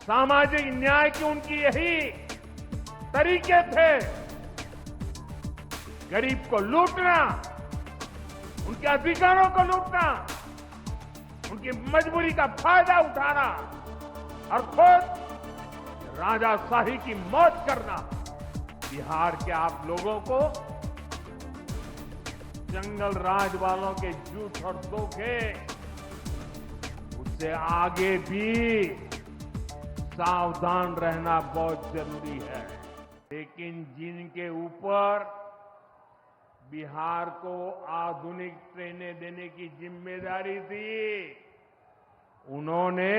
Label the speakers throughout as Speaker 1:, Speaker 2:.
Speaker 1: सामाजिक न्याय की उनकी यही तरीके थे। गरीब को लूटना, उनके अधिकारों को लूटना, उनकी मजबूरी का फायदा उठाना और खुद राजाशाही की मौज करना। बिहार के आप लोगों को जंगल राज वालों के झूठ और धोखे, उससे आगे भी सावधान रहना बहुत जरूरी है। लेकिन जिनके ऊपर बिहार को आधुनिक ट्रेनें देने की जिम्मेदारी थी, उन्होंने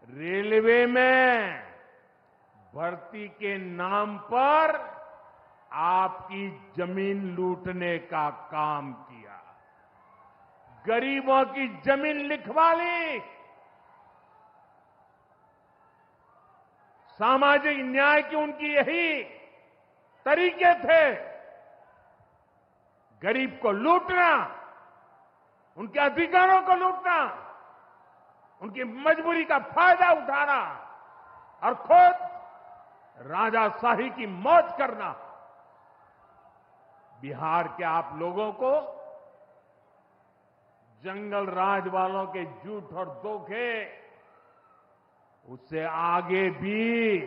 Speaker 1: रेलवे में भर्ती के नाम पर आपकी जमीन लूटने का काम किया, गरीबों की जमीन लिखवा ली। सामाजिक न्याय की उनकी यही तरीके थे। गरीब को लूटना, उनके अधिकारों को लूटना, उनकी मजबूरी का फायदा उठाना और खुद राजाशाही की मौज करना। बिहार के आप लोगों को जंगल राज वालों के झूठ और धोखे, उससे आगे भी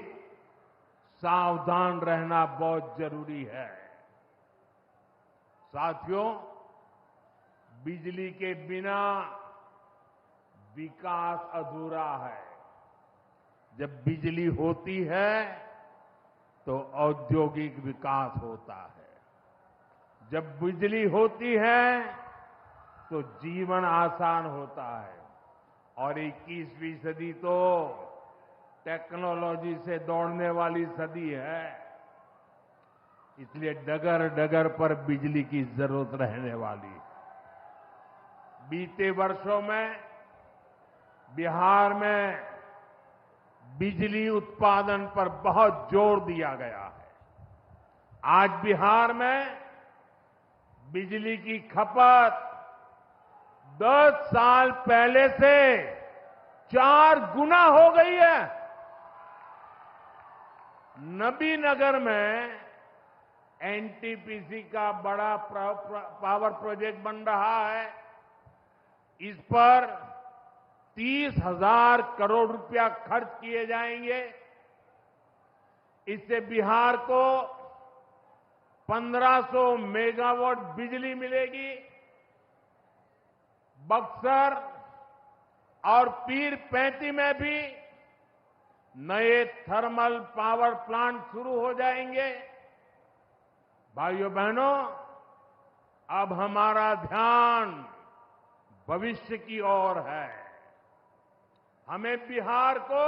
Speaker 1: सावधान रहना बहुत जरूरी है। साथियों, बिजली के बिना विकास अधूरा है। जब बिजली होती है तो औद्योगिक विकास होता है। जब बिजली होती है तो जीवन आसान होता है। और 21वीं सदी तो टेक्नोलॉजी से दौड़ने वाली सदी है। इसलिए डगर डगर पर बिजली की जरूरत रहने वाली है। बीते वर्षों में बिहार में बिजली उत्पादन पर बहुत जोर दिया गया है। आज बिहार में बिजली की खपत 10 साल पहले से 4 गुना हो गई है। नबीनगर में एनटीपीसी का बड़ा पावर प्रोजेक्ट बन रहा है। इस पर 30,000 करोड़ रुपया खर्च किए जाएंगे। इससे बिहार को 1500 मेगावाट बिजली मिलेगी। बक्सर और पीर पैंती में भी नए थर्मल पावर प्लांट शुरू हो जाएंगे। भाइयों बहनों, अब हमारा ध्यान भविष्य की ओर है। हमें बिहार को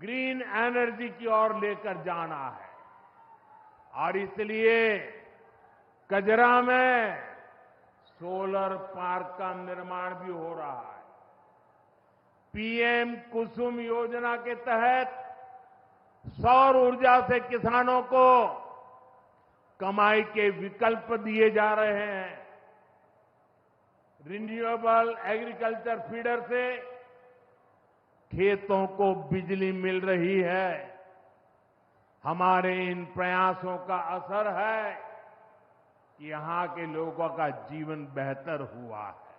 Speaker 1: ग्रीन एनर्जी की ओर लेकर जाना है और इसलिए कजरा में सोलर पार्क का निर्माण भी हो रहा है। पीएम कुसुम योजना के तहत सौर ऊर्जा से किसानों को कमाई के विकल्प दिए जा रहे हैं। रिन्यूएबल एग्रीकल्चर फीडर से खेतों को बिजली मिल रही है। हमारे इन प्रयासों का असर है कि यहां के लोगों का जीवन बेहतर हुआ है।